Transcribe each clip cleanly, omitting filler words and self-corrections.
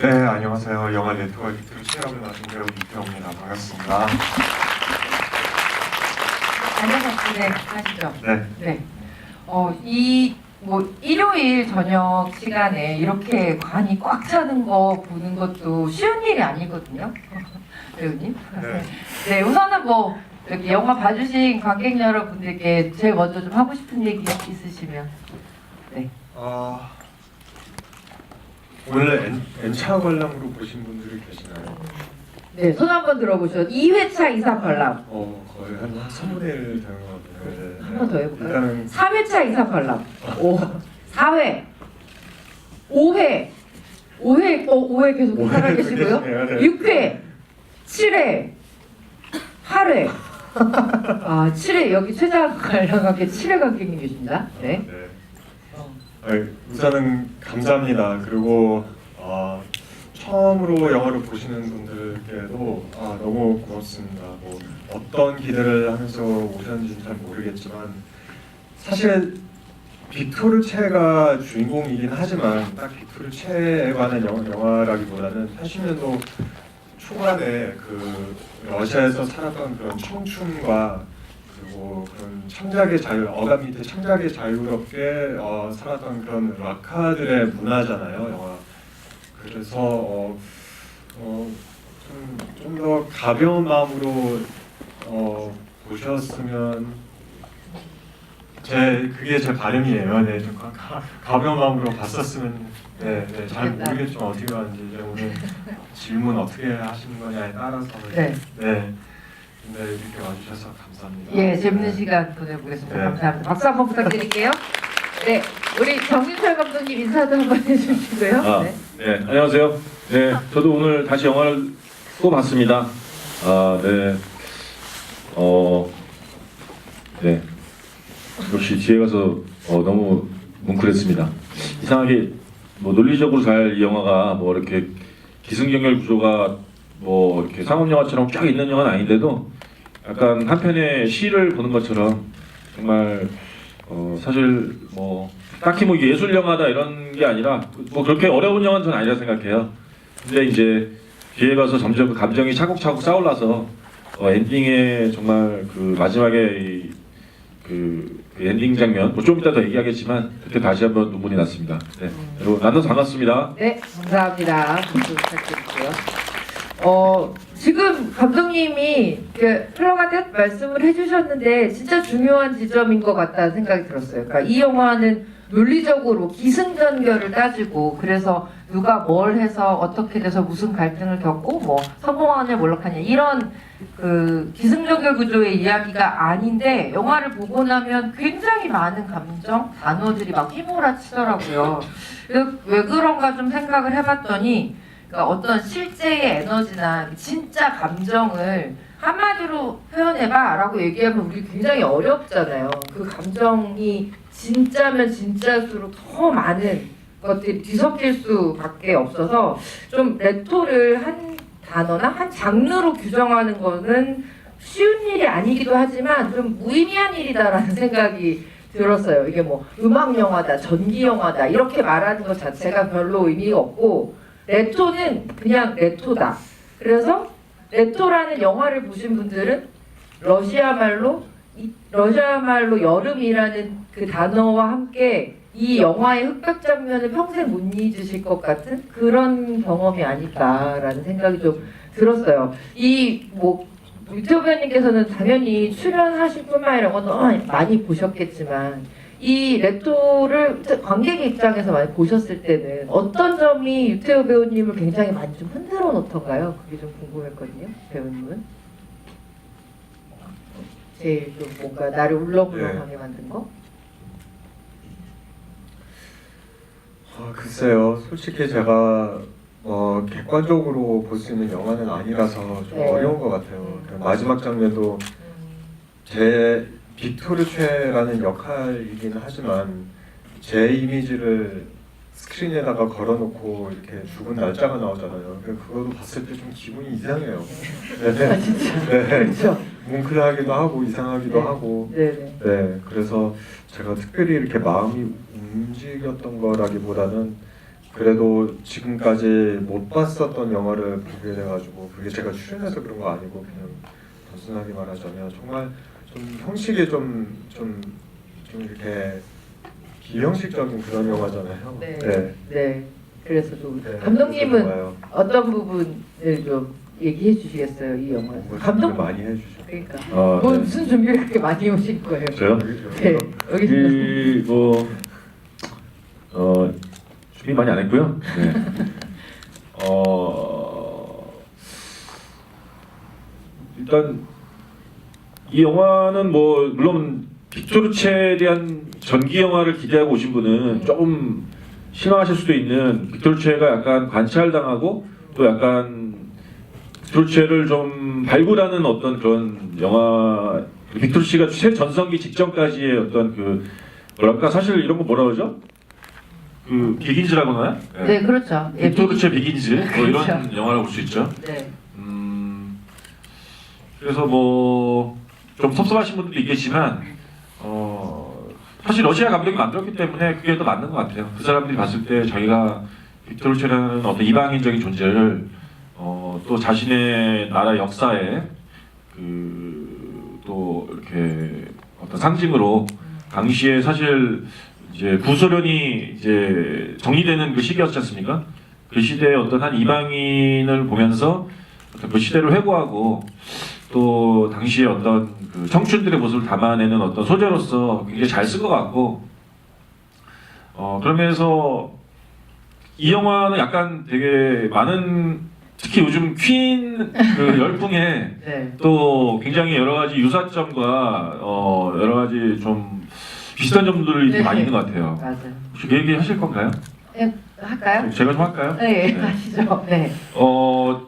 네, 안녕하세요. 영화 네트워크 빅토르 취업을 맡은 배우 이태호입니다. 반갑습니다. 안녕하세요. 네, 하시죠. 네. 네. 일요일 저녁 시간에 이렇게 관이 꽉 차는 거 보는 것도 쉬운 일이 아니거든요. 배우님. 네. 네, 우선은 여기 영화 봐주신 관객 여러분들께 제일 먼저 좀 하고 싶은 얘기 있으시면. 네. 원래 N차 관람으로 보신 분들이 계시나요? 네, 손 한번 들어보시죠. 2회차 이상 관람. 거의 한 3분의 1 되는 것 같아요. 네. 한 번 더 해볼까요? 일단은 3회차 이상 관람. 4회. 5회. 5회 계속 5회 살아계시고요. 계시네요, 네. 6회. 7회. 8회. 7회. 여기 최자 관람관계 7회 관객님 계십니다. 네. 네. 우선은 감사합니다. 그리고 처음으로 영화를 보시는 분들께도 너무 고맙습니다. 어떤 기대를 하면서 오셨는지는 잘 모르겠지만 사실 빅토르 체가 주인공이긴 하지만 딱 빅토르 체에 관한 영화라기보다는 80년도 초반에 그 러시아에서 살았던 그런 청춘과 그리고 그런 창작의 자유, 어감 밑에 창작의 자유롭게 살았던 그런 락카들의 문화잖아요, 영화. 그래서 좀 더 가벼운 마음으로 보셨으면 그게 제 바람이에요. 네, 좀 가벼운 마음으로 봤었으면 잘 모르겠지만 어떻게 하는지 이제 오늘 질문 어떻게 하시는 거냐에 따라서 네. 근데 이렇게 와주셔서 감사합니다. 예, 재밌는 시간 보내보겠습니다. 네. 감사합니다. 박수 한번 부탁드릴게요. 네, 우리 정윤철 감독님 인사도 한번 해주시고요. 네. 네, 안녕하세요. 네, 저도 오늘 다시 영화를 또 봤습니다. 네, 네, 역시 뒤에 가서 너무 뭉클했습니다. 이상하게 논리적으로 잘 이 영화가 이렇게 기승전결 구조가 이렇게 상업 영화처럼 쫙 있는 영화는 아닌데도 약간 한 편의 시를 보는 것처럼 정말 사실 딱히 이게 예술 영화다 이런 게 아니라 그렇게 어려운 영화는 전 아니라 생각해요. 근데 이제 뒤에 가서 점점 그 감정이 차곡차곡 쌓올라서 엔딩에 정말 그 마지막에 그 엔딩 장면 좀 이따 더 얘기하겠지만 그때 다시 한번 눈물이 났습니다. 네, 여러분 만나서 반갑습니다. 네, 감사합니다. 박수 부탁드릴게요. 지금 감독님이 흘러가듯 말씀을 해주셨는데 진짜 중요한 지점인 것 같다는 생각이 들었어요. 그러니까 이 영화는 논리적으로 기승전결을 따지고 그래서 누가 뭘 해서 어떻게 돼서 무슨 갈등을 겪고 성공하냐 몰락하냐 이런 그 기승전결 구조의 이야기가 아닌데 영화를 보고 나면 굉장히 많은 감정, 단어들이 막 휘몰아치더라고요. 왜 그런가 좀 생각을 해봤더니 그러니까 어떤 실제의 에너지나 진짜 감정을 한마디로 표현해봐 라고 얘기하면 우리 굉장히 어렵잖아요. 그 감정이 진짜면 진짜수록 더 많은 것들이 뒤섞일 수밖에 없어서 좀 레토를 한 단어나 한 장르로 규정하는 거는 쉬운 일이 아니기도 하지만 좀 무의미한 일이다라는 생각이 들었어요. 이게 음악 영화다, 전기 영화다 이렇게 말하는 것 자체가 별로 의미가 없고 레토는 그냥 레토다. 그래서 레토라는 영화를 보신 분들은 러시아 말로 여름이라는 그 단어와 함께 이 영화의 흑백 장면을 평생 못 잊으실 것 같은 그런 경험이 아닐까라는 생각이 좀 들었어요. 유태호 배우님께서는 당연히 출연하실 뿐만 아니라 너무 많이 보셨겠지만 이 레토를 관객의 입장에서 많이 보셨을 때는 어떤 점이 유태호 배우님을 굉장히 많이 좀 흔들어 놓던가요? 그게 좀 궁금했거든요. 배우님은 제일 좀 뭔가 나를 울렁울렁하게 만든 거? 글쎄요. 솔직히 제가 객관적으로 볼 수 있는 영화는 아니라서 좀 어려운 것 같아요. 마지막 장면도 제 빅토르 체라는 역할이긴 하지만 제 이미지를 스크린에다가 걸어놓고 이렇게 죽은 날짜가 나오잖아요. 그거 봤을 때 좀 기분이 이상해요. 네, 네. 그렇죠. 뭉클하기도 하고 이상하기도 하고. 네, 그래서 제가 특별히 이렇게 마음이 움직였던 거라기보다는 그래도 지금까지 못 봤었던 영화를 보게 돼가지고 그게 제가 출연해서 그런 거 아니고 그냥 단순하게 말하자면 정말 좀 형식이 좀 이렇게 비형식적인 그런 영화잖아요. 네. 네. 네. 그래서 또 네, 감독님은 그래서 좋아요. 어떤 부분을 좀 얘기해 주시겠어요, 이 영화에서? 뭐 감독 준비를 많이 해주죠. 그러니까 아, 뭐 네. 무슨 준비를 그렇게 많이 오신 거예요? 저요? 네, 여기 준비 많이 안 했고요. 네. 일단 이 영화는 뭐 물론 빅토르체에 대한 전기 영화를 기대하고 오신 분은 조금 실망하실 수도 있는, 빅토르체가 약간 관찰당하고 또 약간 빅토르체를 좀 발굴하는 어떤 그런 영화, 빅토르체가 새 전성기 직전까지의 어떤 그 뭐랄까, 사실 이런 거 뭐라 그러죠? 그 비긴즈라고 하나요? 네, 그렇죠. 예, 빅토르체 비긴즈 뭐 이런 그렇죠. 영화를 볼 수 있죠. 네. 그래서 뭐 좀 섭섭하신 분들도 있겠지만 사실 러시아 감독이 만들었기 때문에 그게 더 맞는 것 같아요. 그 사람들이 봤을 때 자기가 빅토르체라는 어떤 이방인적인 존재를 또 자신의 나라 역사에 그 또 이렇게 어떤 상징으로, 당시에 사실 이제 구소련이 이제 정리되는 그 시기였지 않습니까? 그 시대의 어떤 한 이방인을 보면서 어떤 그 시대를 회고하고 또 당시에 어떤 그 청춘들의 모습을 담아내는 어떤 소재로서 굉장히 잘 쓴 것 같고, 그러면서 이 영화는 약간 되게 많은, 특히 요즘 퀸 그 열풍에 네. 또 굉장히 여러 가지 유사점과 여러 가지 좀 비슷한 점들이 네. 많이 있는 것 같아요. 맞아요. 혹시 그 얘기 하실 건가요? 네, 할까요? 제가 좀 할까요? 네, 네. 하시죠. 네.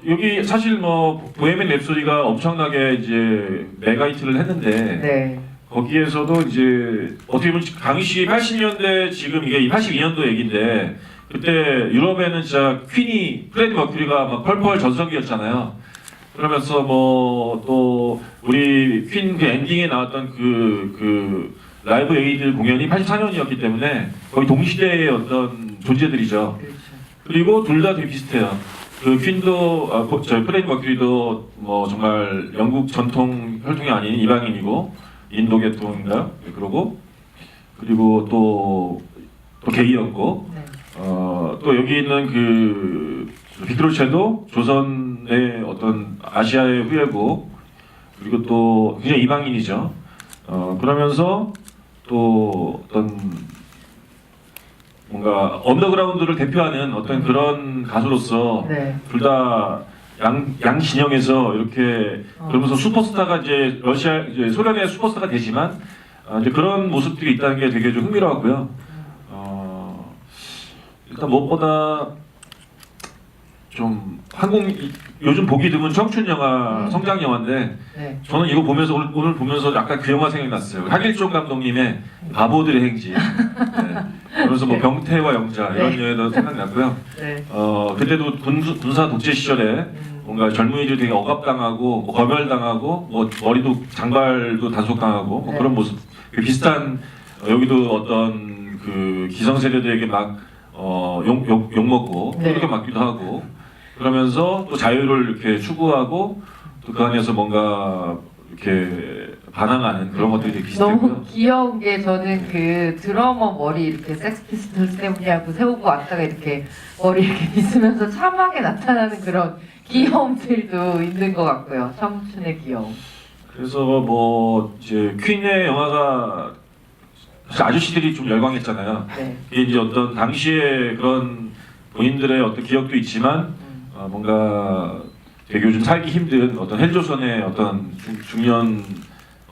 여기 사실 뭐 보헤미안 랩소디가 엄청나게 이제 메가히트를 했는데 네. 거기에서도 이제 어떻게 보면 당시 80년대, 지금 이게 82년도 얘기인데 그때 유럽에는 진짜 퀸이, 프레디 머큐리가 막 펄펄 전성기였잖아요. 그러면서 뭐 또 우리 퀸 그 엔딩에 나왔던 그 라이브 에이드 공연이 84년이었기 때문에 거의 동시대의 어떤 존재들이죠. 그렇죠. 그리고 둘 다 되게 비슷해요. 그 퀸도, 저희 프레디 머큐리도 뭐 정말 영국 전통 혈통이 아닌 이방인이고 인도 계통인가요? 그리고 또 게이였고, 네. 또 여기 있는 그 빅토르체도 조선의 어떤 아시아의 후예고, 그리고 또 굉장히 이방인이죠. 그러면서 또 어떤 뭔가 언더그라운드를 대표하는 어떤 그런 가수로서 네. 둘 다 양 진영에서 이렇게 그러면서 슈퍼스타가 이제 이제 소련의 슈퍼스타가 되지만 이제 그런 모습들이 있다는 게 되게 좀 흥미로웠고요. 일단 무엇보다 좀 요즘 보기 드문 청춘 영화, 성장 영화인데 네. 저는 이거 보면서 오늘 보면서 약간 그 영화 생각났어요. 하길종 감독님의 바보들의 행진. 네. 그러면서 뭐 병태와 영자 이런 네. 영화도 생각났고요. 네. 그때도 군사 독재 시절에 뭔가 젊은이들이 되게 억압당하고 뭐 검열당하고 뭐 머리도 장발도 단속당하고 뭐 네. 그런 모습, 그 비슷한 여기도 어떤 그 기성세대들에게 막 욕 먹고 네. 그렇게 맞기도 하고, 그러면서 또 자유를 이렇게 추구하고 또 그 안에서 뭔가 이렇게 반항하는 그런 것들이 되게 비슷했고요. 너무 귀여운 게, 저는 그 드러머 머리 이렇게 섹스피스톨스 때문이라고 세우고 왔다가 이렇게 머리 이렇게 빗으면서 참하게 나타나는 그런 귀여움들도 있는 것 같고요. 청춘의 귀여움. 그래서 뭐 이제 퀸의 영화가 사실 아저씨들이 좀 열광했잖아요. 네. 이게 이제 어떤 당시에 그런 본인들의 어떤 기억도 있지만 뭔가 되게 요즘 살기 힘든 어떤 헬조선의 어떤 중년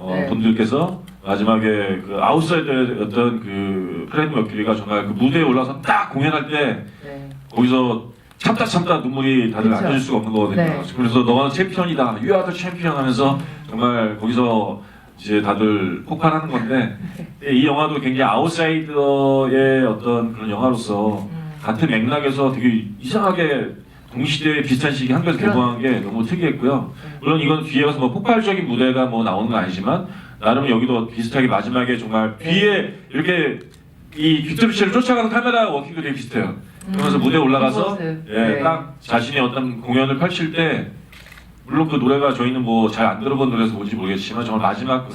네. 분들께서 마지막에 그 아웃사이더의 어떤 그 프레디 머큐리가 정말 그 무대에 올라서 딱 공연할 때 네. 거기서 참다 눈물이 다들 그렇죠. 안 젖을 수가 없는 거거든요. 네. 그래서 너가 챔피언이다, You are the champion 하면서 정말 거기서 이제 다들 폭발하는 건데, 이 영화도 굉장히 아웃사이더의 어떤 그런 영화로서 같은 맥락에서 되게 이상하게 동시대에 비슷한 시기 한국에서 개봉한 게 너무 특이했고요. 물론 이건 뒤에 가서 뭐 폭발적인 무대가 뭐 나오는 건 아니지만 나름 여기도 비슷하게 마지막에 정말 뒤에 이렇게 이 빅토르체를 쫓아가는 카메라 워킹도 되게 비슷해요. 그러면서 무대에 올라가서 그 모습. 예, 네. 딱 자신의 어떤 공연을 펼칠 때 물론 그 노래가 저희는 뭐 잘 안 들어본 노래에서 뭔지 모르겠지만 정말 마지막 그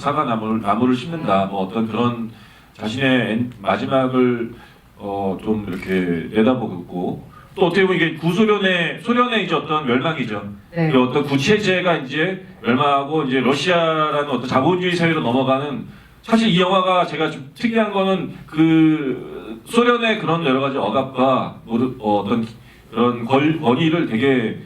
나무를 심는다 뭐 어떤 그런 자신의 마지막을 좀 이렇게 내다보고 또 어떻게 보면 이게 소련의 이제 어떤 멸망이죠. 네. 그 어떤 구체제가 이제 멸망하고 이제 러시아라는 어떤 자본주의 사회로 넘어가는 사실 이 영화가 제가 좀 특이한 거는 그 소련의 그런 여러 가지 억압과 어떤 그런 권위를 되게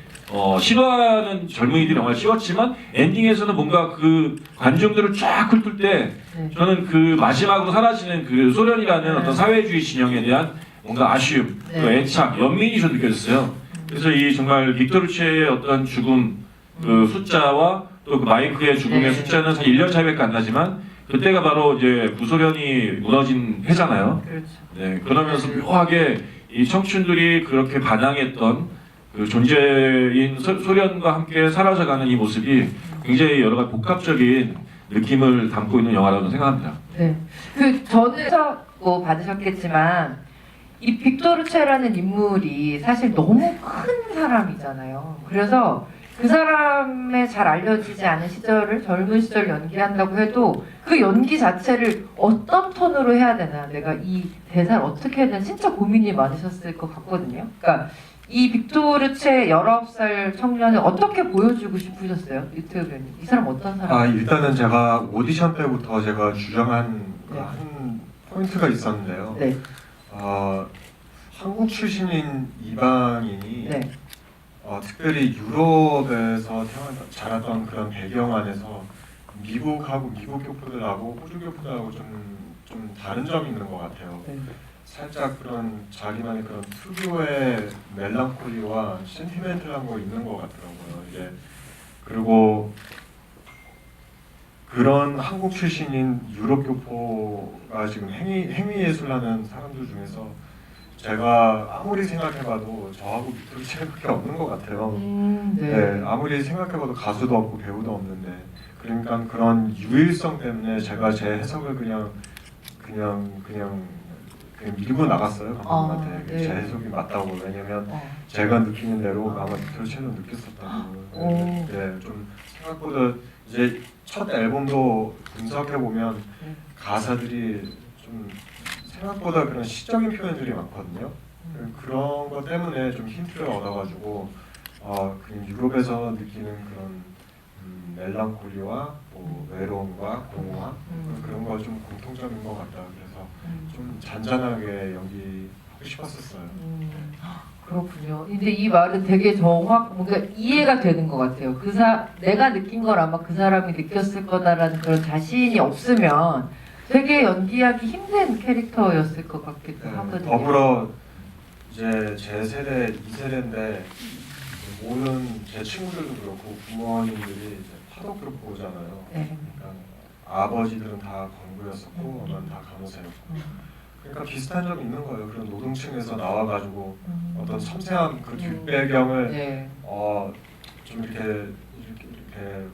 싫어하는 젊은이들이 영화를 찍었지만 엔딩에서는 뭔가 그 관중들을 쫙 훑을 때 네. 저는 그 마지막으로 사라지는 그 소련이라는 어떤 사회주의 진영에 대한 뭔가 아쉬움, 네. 또 애착, 연민이 좀 느껴졌어요. 그래서 이 정말 빅토르체의 어떤 죽음 그 숫자와 또 그 마이크의 죽음의 네. 숫자는 사실 1년 차이밖에 안 나지만 그때가 바로 이제 구소련이 무너진 해잖아요. 그렇죠. 네, 그러면서 묘하게 이 청춘들이 그렇게 반항했던 그 존재인 소련과 함께 사라져가는 이 모습이 굉장히 여러 가지 복합적인 느낌을 담고 있는 영화라고 생각합니다. 네. 그 저는 뭐 받으셨겠지만 이 빅토르체라는 인물이 사실 너무 큰 사람이잖아요. 그래서 그 사람의 잘 알려지지 않은 시절을 젊은 시절 연기한다고 해도 그 연기 자체를 어떤 톤으로 해야 되나 내가 이 대사를 어떻게 해야 되나 진짜 고민이 많으셨을 것 같거든요. 그러니까 이 빅토르체 19살 청년을 어떻게 보여주고 싶으셨어요? 유튜브 배우님. 이 사람 어떤 사람? 일단은 제가 오디션 때부터 제가 주장한 네. 한 포인트가 있었는데요. 네. 한국 출신인 이방인이 네. 특별히 유럽에서 자랐던 그런 배경 안에서 미국하고 미국 교포들하고 호주 교포들하고 좀 다른 점이 있는 것 같아요. 네. 살짝 그런 자기만의 그런 특유의 멜랑콜리와 센티멘트한 거 있는 것 같더라고요. 이제 그리고 그런 한국 출신인 유럽 교포가 지금 행위 예술하는 사람들 중에서 제가 아무리 생각해봐도 저하고 빅토르체밖에 없는 것 같아요. 네, 아무리 생각해봐도 가수도 없고 배우도 없는데 그러니까 그런 유일성 때문에 제가 제 해석을 그냥 밀고 나갔어요 감독님한테. 네. 제 해석이 맞다고. 왜냐면 제가 느끼는 대로 아마 빅토르체도 느꼈었다고. 네, 좀 생각보다 이제 첫 앨범도 분석해 보면 가사들이 좀 생각보다 그런 시적인 표현들이 많거든요. 그런 것 때문에 좀 힌트를 얻어가지고 그냥 유럽에서 느끼는 그런 멜랑콜리와 뭐 외로움과 공허함 그런 거 좀 공통점인 것 같다. 그래서 좀 잔잔하게 연기하고 싶었었어요. 그렇군요. 근데 이 말은 되게 뭔가 이해가 되는 것 같아요. 내가 느낀 걸 아마 그 사람이 느꼈을 거다라는 그런 자신이 없으면 되게 연기하기 힘든 캐릭터였을 것 같기도 하거든요. 더불어 이제 제 세대 2세대인데 모든 제 친구들도 그렇고 부모님들이 이제 파독으로 보잖아요. 네. 그러니까 아버지들은 다 공부였었고 난 다 간호사였고. 그러니까 비슷한 점이 있는 거예요. 그런 노동층에서 나와가지고 어떤 섬세한 그 뒷배경을 네. 좀 이렇게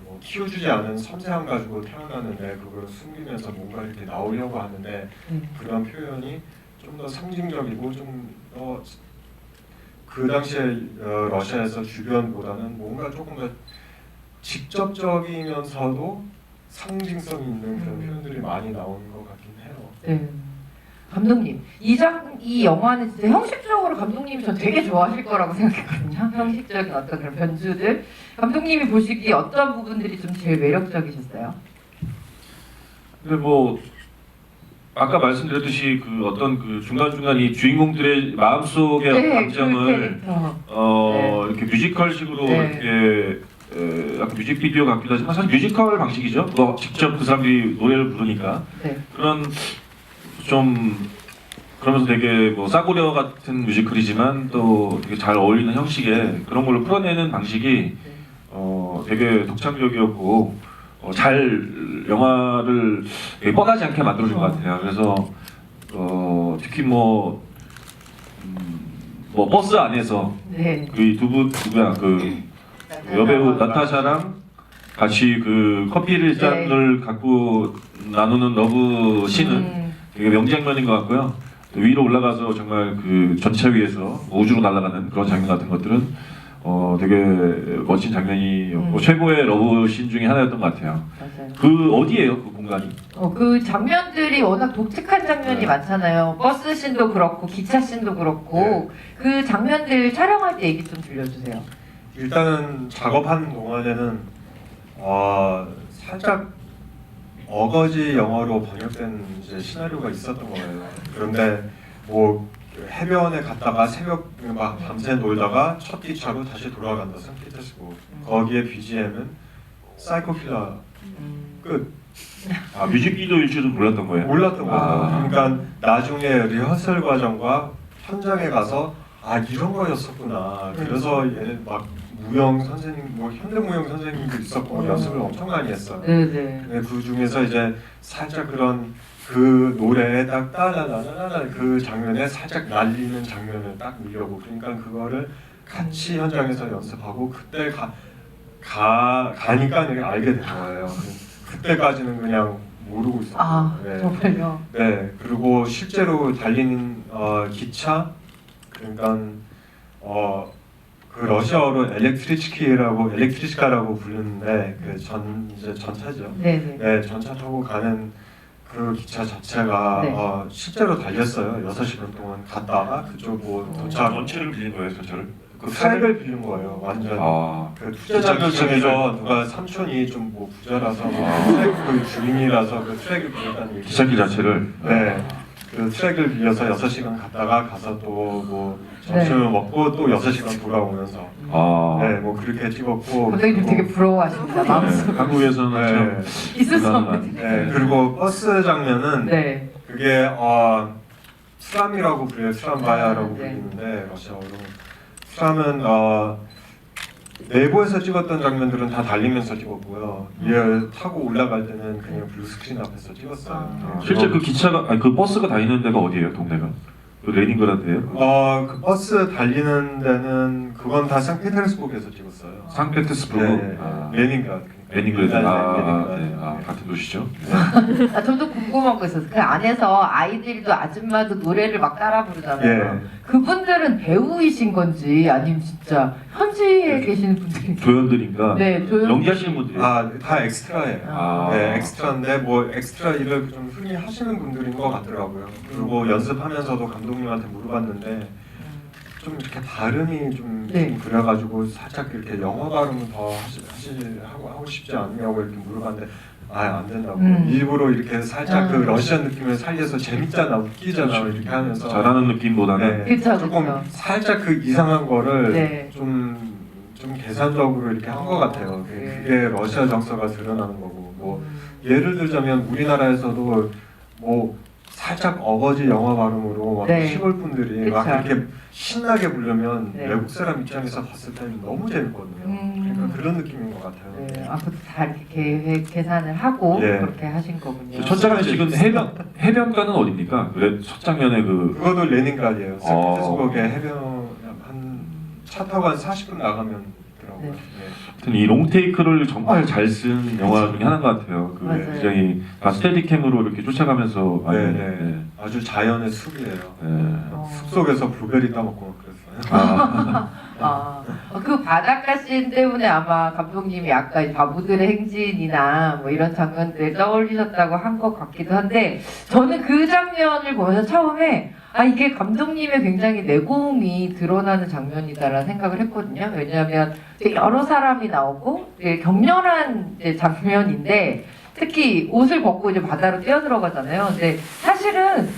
뭐 키워주지 않은 섬세함 가지고 태어났는데 그걸 숨기면서 뭔가 이렇게 나오려고 하는데 그런 표현이 좀 더 상징적이고 좀 더 그 당시에 러시아에서 주변보다는 뭔가 조금 더 직접적이면서도 상징성이 있는 그런 표현들이 많이 나오는 것 같긴 해요. 네. 감독님, 이 영화는 진짜 형식적으로 감독님이 저 되게 좋아하실 거라고 생각했거든요. 형식적인 어떤 그런 변주들. 감독님이 보시기에 어떤 부분들이 좀 제일 매력적이셨어요? 근데 뭐 아까 말씀드렸듯이 그 어떤 그 중간중간 이 주인공들의 마음속의 감정을 이렇게 뮤지컬식으로 이렇게 약간 뮤직비디오 같기도 하지만 사실 뮤지컬 방식이죠. 뭐 직접 그 사람들이 노래를 부르니까 그런 좀 그러면서 되게 뭐 싸구려 같은 뮤지컬이지만 또 되게 잘 어울리는 형식의 그런 걸로 풀어내는 방식이 되게 독창적이었고 잘 영화를 되게 뻔하지 않게 만들어준 것 같아요. 그래서 특히 뭐 버스 안에서 그 누구야 그 여배우 나타샤랑 같이 그 커피를 잔을 갖고 나누는 러브 씬은 되게 명장면인 것 같고요. 또 위로 올라가서 정말 그 전차 위에서 우주로 날아가는 그런 장면 같은 것들은 되게 멋진 장면이었고 최고의 러브 씬 중에 하나였던 것 같아요. 맞아요. 그 어디예요? 그 공간이? 그 장면들이 워낙 독특한 장면이 네. 많잖아요. 버스 씬도 그렇고 기차 씬도 그렇고 그 장면들 촬영할 때 얘기 좀 들려주세요. 일단은 작업하는 동안에는 살짝 어거지 영어로 번역된 이제 시나리오가 있었던 거예요. 그런데 뭐 해변에 갔다가 새벽 막 밤새 놀다가 첫 기차로 다시 돌아간다 상피테스burg. 거기에 BGM은 사이코킬러 끝. 아 뮤직비디오일 줄은 몰랐던 거예요? 몰랐던 거죠. 아. 그러니까 나중에 리허설 과정과 현장에 가서 이런 거였었구나. 그래서 얘는 막 무용 선생님, 뭐 현대무용 선생님도 있었고 연습을 엄청 많이 했어요. 네네. 근데 그 중에서 이제 살짝 그런 그 노래에 딱 따라라라라 그 장면에 살짝 날리는 장면을 딱 밀려고 그러니까 그거를 같이 현장에서 연습하고 그때 가니까 내가 알게 된 거예요. 그때까지는 그냥 모르고 있었어요. 네. 정말요. 네, 그리고 실제로 달리는 기차, 그러니까 그 러시아어로 엘렉트리치카라고 부르는데 이제 전차죠. 네네. 네, 전차 타고 가는 그 기차 자체가 네. 실제로 달렸어요. 6시간 동안 갔다가 그쪽 뭐 도착 전체를 빌린 거예요, 전체를? 그 트랙을 빌린 거예요. 완전. 아, 그 투자자들 중에서 누가 삼촌이 좀 뭐 부자라서 트랙 그 주인이라서 그 트랙을 빌렸다는 얘기. 기차길 자체를. 네. 그 트랙을 빌려서 6시간 갔다가 가서 또 뭐 점심을 네. 먹고 또 6시간 돌아오면서 아, 네, 뭐 그렇게 찍었고 선생님 되게 부러워하십니다. 마음속. 네, 한국에서는 참 있을 수 대단한, 없는. 네, 그리고 버스 장면은 네. 그게 트람이라고 불려요. 트람바야라고 네. 불리는데 러시아어로. 트람은 내부에서 찍었던 장면들은 다 달리면서 찍었고요. 얘 타고 올라갈 때는 그냥 블루스크린 앞에서 찍었어요. 네. 실제 그 기차가 아니 그 버스가 다니는 데가 어디예요, 동네가? 그 레닌그라드예요? 그 버스 달리는 데는 그건 다 상페테르스부르크에서 찍었어요. 상페테르스부르크. 네, 아, 레닌그라드. 레닌그라드. 레닌그라드. 네. 아, 같은 도시죠. 저도 궁금한 거 있었어요. 그 안에서 아이들도 아줌마도 노래를 막 따라 부르잖아요. 예. 그분들은 배우이신 건지 아니면 진짜 현지에 계시는 분들이 조연들인가? 네, 조연 연기하시는 분들이. 다 엑스트라예요. 아. 네, 엑스트라인데 뭐 엑스트라 일을 좀 흔히 하시는 분들인 것 같더라고요. 그리고 연습하면서도 감독님한테 물어봤는데 좀 이렇게 발음이 좀, 네. 좀 그래가지고 살짝 이렇게 영어 발음을 더 하고 싶지 않냐고 이렇게 물어봤는데 안 된다고. 일부러 이렇게 살짝 그 러시안 느낌을 살려서 재밌잖아, 웃기잖아 이렇게 하면서 잘하는 느낌보다는 그쵸, 조금 그쵸. 살짝 그 이상한 거를 네. 좀 계산적으로 이렇게 한 것 같아요. 네. 그게 러시아 정서가 드러나는 거고 뭐 예를 들자면 우리나라에서도 뭐 살짝 어거지 영어 발음으로 막 네. 시골 분들이 그쵸. 막 그렇게 신나게 부르면 네. 외국 사람 입장에서 봤을 때는 너무 재밌거든요. 그러니까 그런 느낌인 것 같아요. 네, 그것도 다 이렇게 계산을 하고 예. 그렇게 하신 거군요. 첫 장면 찍은 해변가는 어디입니까? 그래 첫 장면에 그 그것도 레닌그라드예요. 상페테르스부르크의 해변 한 차 타고 한 40분 나가면 있더라고요. 네. 하여튼 이 롱테이크를 정말 잘 쓴 영화 중에 하나인 것 같아요. 그 맞아요. 굉장히 스테디캠으로 이렇게 쫓아가면서 많이, 네, 네. 네. 아주 자연의 숲이에요. 네. 숲속에서 블루베리 따먹고 막 그랬어요. 그 바닷가 씬 때문에 아마 감독님이 아까 이 바보들의 행진이나 뭐 이런 장면들 떠올리셨다고 한 것 같기도 한데 저는 그 장면을 보면서 처음에 이게 감독님의 굉장히 내공이 드러나는 장면이다라는 생각을 했거든요. 왜냐하면 되게 여러 사람이 나오고 되게 격렬한 이제 장면인데 특히 옷을 벗고 이제 바다로 뛰어들어가잖아요. 근데 사실은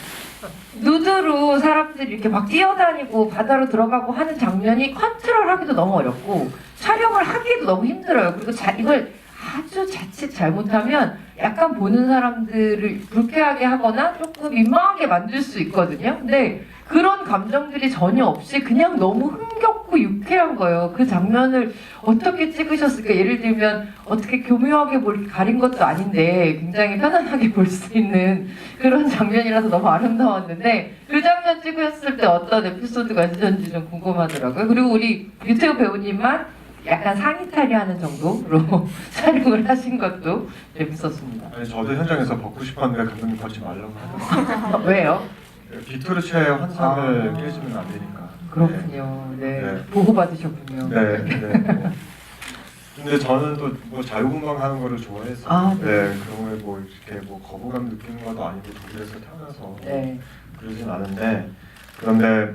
누드로 사람들이 이렇게 막 뛰어다니고 바다로 들어가고 하는 장면이 컨트롤하기도 너무 어렵고 촬영을 하기도 너무 힘들어요. 그리고 이걸 아주 자칫 잘못하면 약간 보는 사람들을 불쾌하게 하거나 조금 민망하게 만들 수 있거든요. 근데 그런 감정들이 전혀 없이 그냥 너무 흥겹고 유쾌한 거예요. 그 장면을 어떻게 찍으셨을까? 예를 들면 어떻게 교묘하게 가린 것도 아닌데 굉장히 편안하게 볼 수 있는 그런 장면이라서 너무 아름다웠는데 그 장면 찍으셨을 때 어떤 에피소드가 있었는지 좀 궁금하더라고요. 그리고 우리 유태우 배우님만 약간 상의탈이 하는 정도로 촬영을 하신 것도 재밌었습니다. 아니, 저도 현장에서 벗고 싶었는데 감독님 벗지 말라고 하더라고요. 왜요? 빅토르체의 환상을 아. 깨지면 안 되니까. 그렇군요. 네. 네. 보호받으셨군요. 네. 네. 근데 저는 또 뭐 자유분방하는 거를 좋아해서 아, 네. 네. 그런 거에 뭐 이렇게 뭐 거부감 느끼는 것도 아니고 독일에서 태어나서 네. 그러진 않은데 그런데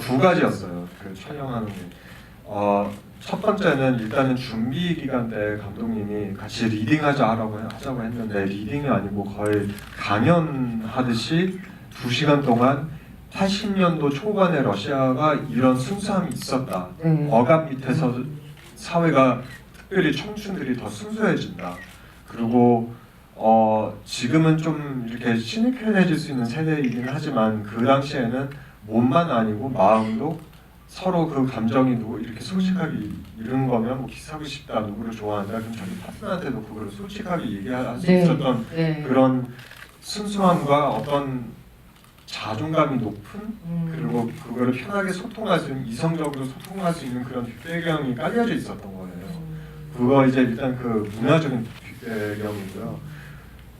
두 가지였어요. 그 촬영하는 게. 첫 번째는 일단은 준비 기간 때 감독님이 같이 하자고 했는데 리딩이 아니고 거의 강연하듯이 2시간 동안 80년도 초반에 러시아가 이런 순수함이 있었다. 네. 억압 밑에서 사회가 특별히 청춘들이 더 순수해진다. 그리고 지금은 좀 이렇게 시니컬해질 수 있는 세대이긴 하지만 그 당시에는 몸만 아니고 마음도 서로 그 감정이 이렇게 솔직하게 이런 거면 뭐 키스하고 싶다, 누구를 좋아한다, 그럼 자기 파트너한테도 그걸 솔직하게 얘기할 수 네. 있었던 네. 그런 순수함과 어떤 자존감이 높은 그리고 그거를 편하게 소통할 수 있는 이성적으로 소통할 수 있는 그런 뒷배경이 깔려져 있었던 거예요. 그거 이제 일단 그 문화적인 뒷배경이고요.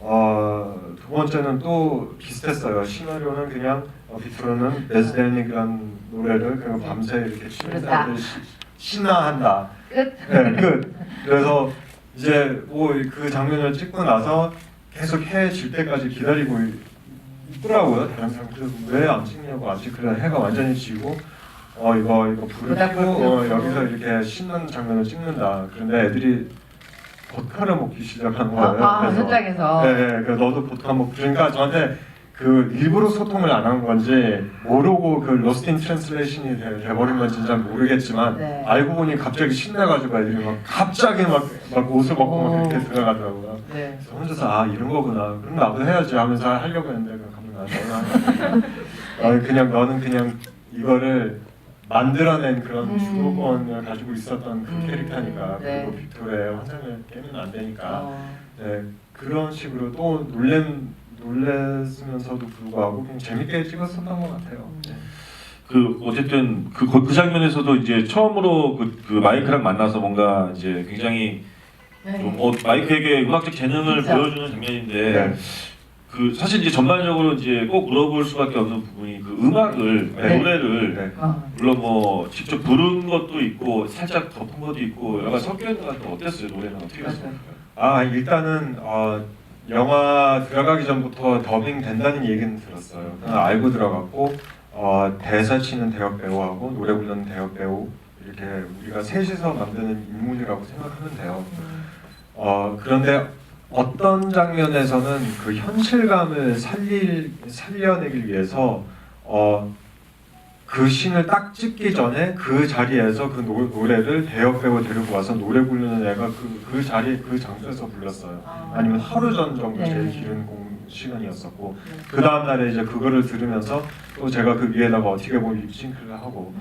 두 번째는 또 비슷했어요. 시나리오는 그냥 빅토르는 레즈데닉이라는 노래를 그냥 밤새 이렇게 치는 사람들 신나한다. 끝. 네, 끝. 그래서 이제 뭐 그 장면을 찍고 나서 계속 해 질 때까지 기다리고 있더라고요. 다른 사람들 왜 안 찍냐고 아직 그래 해가 완전히 지고 이거 불을 켜고 여기서 이렇게 신나는 장면을 찍는다. 그런데 애들이 보드카를 먹기 시작하는 거예요. 그래서 현장에서. 네, 그 너도 보드카 먹고 그러니까 저한테 그 일부러 소통을 안 한 건지 모르고 그 로스트 인 트랜슬레이션이 돼버린 건지 잘 모르겠지만 네. 알고 보니 갑자기 신나가지고 애들이 막 갑자기 막 옷을 벗고 막 그렇게 들어가더라고요. 네. 그래서 혼자서 이런 거구나. 그럼 나도 해야지 하면서 하려고 했는데 감독님 그냥 너는 그냥 이거를 만들어낸 그런 주도권을 가지고 있었던 그 캐릭터니까 네. 그리고 빅토르의 환상을 깨면 안 되니까 어. 네, 그런 식으로 또 놀랬으면서도 불구하고 그냥 재밌게 찍었었던 것 같아요. 네. 그 어쨌든 그 장면에서도 이제 처음으로 그 마이크랑 만나서 뭔가 이제 굉장히 네. 좀 마이크에게 음악적 재능을 진짜. 보여주는 장면인데 네. 그 사실 이제 전반적으로 이제 꼭 물어볼 수밖에 없는 부분이 그 음악을 네. 노래를 네. 물론 뭐 직접 부른 것도 있고 살짝 덮은 것도 있고 여러 가지 섞여 있는 것 같은데 어땠어요? 노래는 어떻게 했어요? 일단은 영화 들어가기 전부터 더빙 된다는 얘기는 들었어요. 그냥 알고 들어갔고 대사 치는 대역 배우하고 노래 부르는 대역 배우 이렇게 우리가 셋이서 만드는 인물이라고 생각하면 돼요. 그런데 어떤 장면에서는 그 현실감을 살려내기 위해서 그 씬을 딱 찍기 전에 그 자리에서 그 노래를 대역 배우 데리고 와서 노래 부르는 애가 그 자리 그 장소에서 불렀어요. 아니면 하루 전 정도 네. 제일 길은 시간이었었고 그 다음 날에 이제 그거를 들으면서 또 제가 그 위에다가 어떻게 보면 립싱크를 하고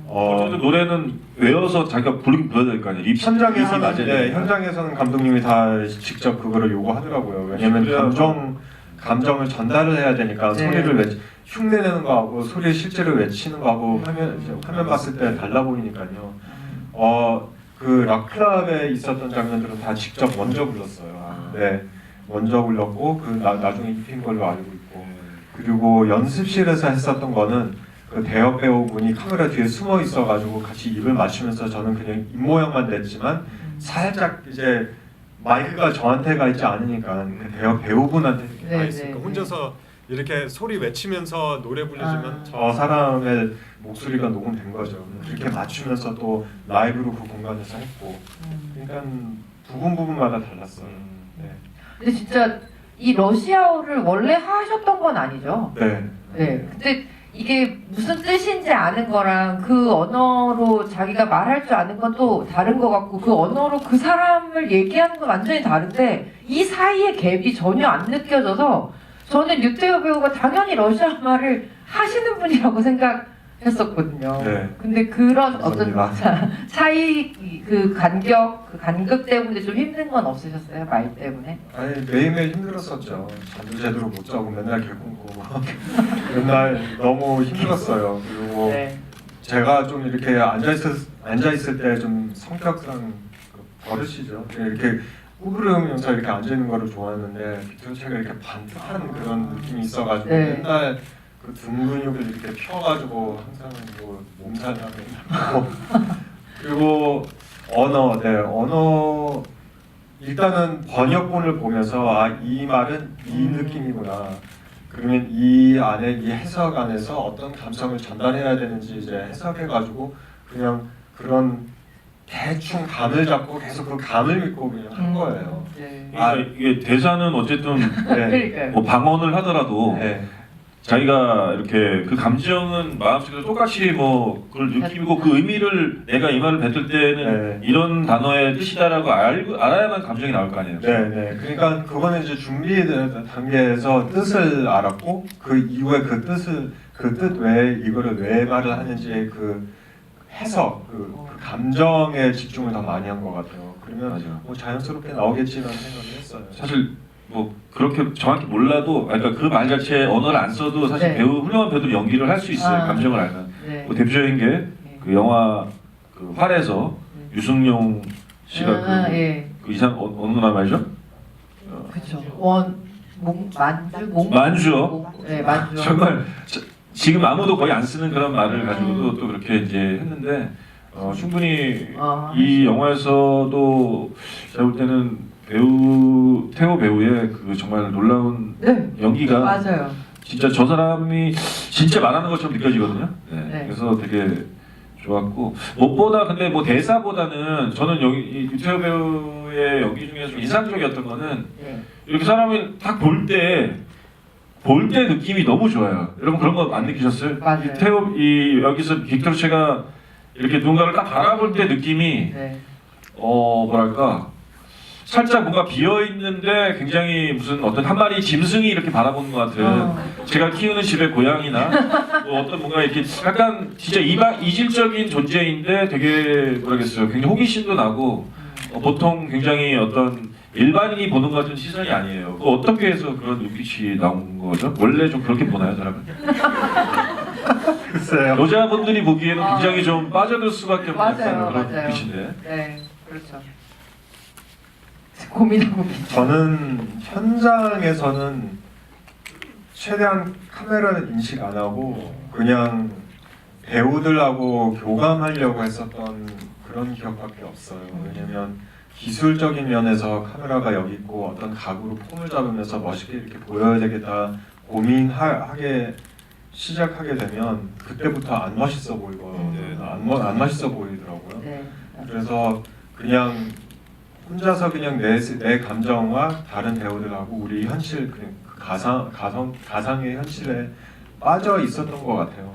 어쨌든 노래는 외워서 자기가 부르긴 불러야 될 거 아니에요. 현장에서는 현장에서는 감독님이 다 직접 그거를 요구하더라고요. 왜냐면 감정을 전달을 해야 되니까 네. 소리를 흉내내는 거하고 소리 실제로 외치는 거하고 화면 봤을 때 달라 보이니까요. 그 락클럽에 있었던 장면들은 다 직접 먼저 불렀어요. 네, 먼저 불렀고 나중에 입힌 걸로 알고 있고 그리고 연습실에서 했었던 거는 그 대역 배우분이 카메라 뒤에 숨어 있어가지고 같이 입을 맞추면서 저는 그냥 입 모양만 냈지만 살짝 이제 마이크가 저한테 가 있지 않으니까 그 대역 배우분한테 이렇게 가 있으니까 혼자서 이렇게 소리 외치면서 노래 부르지만 저 사람의 목소리가 녹음된 거죠. 그렇게 맞추면서 또 라이브로 그 공간에서 했고 그러니까 부분마다 달랐어요. 네. 근데 진짜 이 러시아어를 원래 하셨던 건 아니죠? 네. 네. 근데 이게 무슨 뜻인지 아는 거랑 그 언어로 자기가 말할 줄 아는 건 또 다른 것 같고 그 언어로 그 사람을 얘기하는 건 완전히 다른데 이 사이의 갭이 전혀 안 느껴져서 저는 류태여 배우가 당연히 러시아 말을 하시는 분이라고 생각했었거든요. 네. 근데 그런 감사합니다. 어떤 차이, 그 간극 때문에 좀 힘든 건 없으셨어요? 말 때문에? 아니 매일매일 힘들었었죠. 잠도 제대로 못 자고 맨날 개꿈꾸고 맨날 너무 힘들었어요. 그리고 네. 제가 좀 이렇게 앉아 있을 때 좀 성격상 버릇이죠. 이렇게 구부르면서 이렇게 앉아 있는 거를 좋아하는데 빅토리아 체가 이렇게 반듯한 그런 느낌이 있어가지고 네. 맨날 그 등 근육을 이렇게 펴가지고 항상 뭐 몸살하고 그리고 언어 일단은 번역본을 보면서 이 말은 이 느낌이구나. 그러면 이 안에 이 해석 안에서 어떤 감성을 전달해야 되는지 이제 해석해가지고 그냥 그런 대충 감을 잡고 계속 그 감을 믿고 그냥 한 거예요. 네. 그러니까 이게 대사는 어쨌든 네. 그러니까요. 뭐 방언을 하더라도 네. 자기가 이렇게 그 감정은 마음속에서 똑같이 뭐 그걸 느끼고 그 의미를 내가 이 말을 뱉을 때는 네. 이런 단어의 뜻이다라고 알아야만 감정이 나올 거 아니에요. 네. 그러니까 그거는 이제 준비 단계에서 뜻을 알았고 그 이후에 그 뜻 외에 이거를 왜 말을 하는지 그 해석, 그 감정에 집중을 더 많이 한 것 같아요. 그러면 맞아요. 뭐 자연스럽게 나오겠지라는 생각을 했어요. 사실 뭐 그렇게 정확히 몰라도 그러니까 그 말 자체 언어를 안 써도 사실 네. 훌륭한 배우도 연기를 할 수 있어요. 아. 감정을 알면. 네. 뭐 대표적인 게 그 영화 그 활에서 유승용 씨가 그, 예. 그 이상 어느 나라 말이죠? 그렇죠. 만주 만주요. 네, 만주. 정말 지금 아무도 거의 안 쓰는 그런 말을 가지고도 또 그렇게 이제 했는데 충분히 이 영화에서도 제가 볼 때는 태호 배우의 그 정말 놀라운 네. 연기가 맞아요. 진짜 저 사람이 진짜 말하는 것처럼 느껴지거든요. 네. 네. 그래서 되게 좋았고 무엇보다 근데 뭐 대사보다는 저는 여기 이 유태호 배우의 연기 중에서 좀 인상적이었던 거는 네. 이렇게 사람을 딱 볼 때 느낌이 너무 좋아요. 여러분 그런 거 안 느끼셨어요? 맞아요. 여기서 빅토르 체가 이렇게 누군가를 딱 바라볼 때 느낌이 네. 뭐랄까 살짝 뭔가 비어 있는데 굉장히 무슨 어떤 한 마리 짐승이 이렇게 바라보는 것 같은 제가 키우는 집의 고양이나 뭐 어떤 뭔가 이렇게 약간 진짜 이질적인 존재인데 되게 뭐라겠어요. 굉장히 호기심도 나고 보통 굉장히 어떤 일반인이 보는 것 같은 시선이 아니에요. 그 어떻게 해서 그런 눈빛이 나온 거죠? 원래 좀 그렇게 보나요, 사람은? 글쎄요. 여자분들이 보기에는 굉장히 좀 빠져들 수밖에 없는 맞아요, 그런 맞아요. 눈빛인데. 네, 그렇죠. 고민하고 계세요. 저는 현장에서는 최대한 카메라를 인식 안 하고 그냥 배우들하고 교감하려고 했었던 그런 기억밖에 없어요. 왜냐면 기술적인 면에서 카메라가 여기 있고 어떤 각으로 폼을 잡으면서 멋있게 이렇게 보여야 되겠다 고민하게 시작하게 되면 그때부터 안 멋있어 보이거든요. 안 멋있어 보이더라고요. 네. 그래서 그냥 혼자서 그냥 내 감정과 다른 배우들하고 우리 현실 그냥 그 가상의 현실에 빠져 있었던 것 같아요.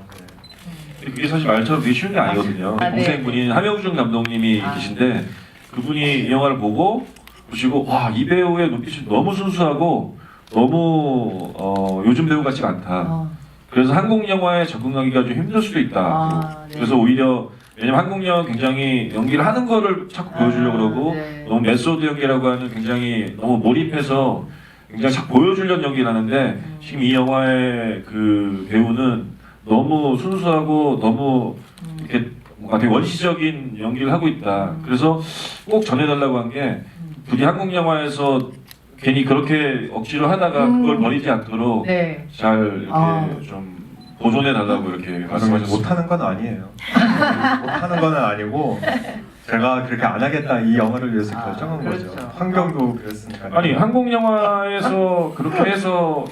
네. 그게 사실 말처럼 되게 쉬운 게 아니거든요. 아, 네. 동생분인 함영중 감독님이 계신데 그분이 이 영화를 보시고 와, 이 배우의 눈빛이 너무 순수하고 너무 요즘 배우 같지가 않다. 그래서 한국 영화에 적응하기가 좀 힘들 수도 있다. 네. 그래서 오히려 왜냐면 한국 영화 굉장히 연기를 하는 거를 자꾸 보여주려고 그러고 네. 너무 메소드 연기라고 하는 굉장히 너무 몰입해서 굉장히 자꾸 보여주려는 연기를 하는데 지금 이 영화의 그 배우는 너무 순수하고 너무 이렇게 뭔가 되게 원시적인 연기를 하고 있다. 그래서 꼭 전해달라고 한 게 부디 한국 영화에서 괜히 그렇게 억지로 하다가 그걸 버리지 않도록 네. 잘 이렇게 좀 보존해 달라고 이렇게 말씀하셨습니다. 못하는 건 아니에요. 못하는 건 아니고 제가 그렇게 안 하겠다 이 영화를 위해서 결정한 그렇죠. 거죠. 환경도 그랬으니까. 아니 한국 영화에서 그렇게 해서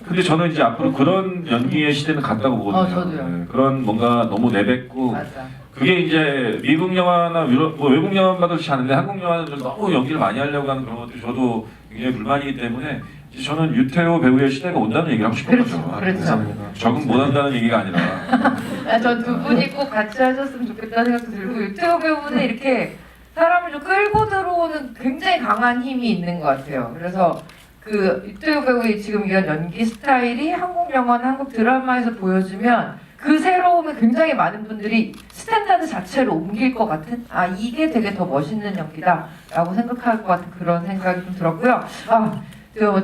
근데 저는 이제 앞으로 그런 연기의 시대는 갔다고 보거든요. 저도요. 네, 그런 뭔가 너무 내뱉고 맞아. 그게 이제 미국 영화나 유럽 뭐 외국 영화마다 그렇지 않은데 한국 영화는 좀 너무 연기를 많이 하려고 하는 그런 것들이 저도 굉장히 불만이기 때문에 이제 저는 유태호 배우의 시대가 온다는 얘기를 하고 싶은 그렇죠. 거죠. 그렇죠. 감사합니다. 적응 못 한다는 얘기가 아니라 전 두 분이 꼭 같이 하셨으면 좋겠다는 생각도 들고 유태호 배우는 이렇게 사람을 좀 끌고 들어오는 굉장히 강한 힘이 있는 것 같아요. 그래서 그 유태호 배우의 지금 이런 연기 스타일이 한국 영화나 한국 드라마에서 보여주면 그 새로움에 굉장히 많은 분들이 스탠다드 자체로 옮길 것 같은 이게 되게 더 멋있는 연기다라고 생각할 것 같은 그런 생각이 좀 들었고요.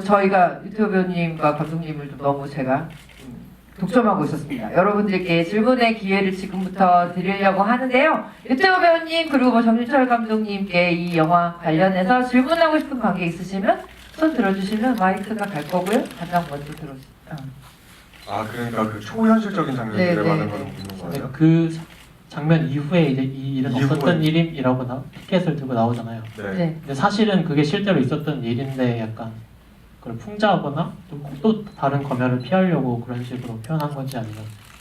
저희가 유태호 배우님과 감독님을 좀 너무 제가 독점하고 있었습니다. 여러분들께 질문의 기회를 지금부터 드리려고 하는데요. 유태호 배우님 그리고 뭐 정윤철 감독님께 이 영화 관련해서 질문하고 싶은 관계 있으시면 손 들어주시면 마이크가 갈 거고요. 가장 먼저 들어주세요. 아 그러니까 그 초현실적인 장면들에 네, 관한 네, 거는 네. 묻는 네, 거예요? 그 장면 이후에 이제 이 일은 이후에. 없었던 일임이라고 피켓을 들고 나오잖아요. 네. 네. 근데 사실은 그게 실제로 있었던 일인데 약간 그걸 풍자하거나 또 다른 검열을 피하려고 그런 식으로 표현한 건지 아니면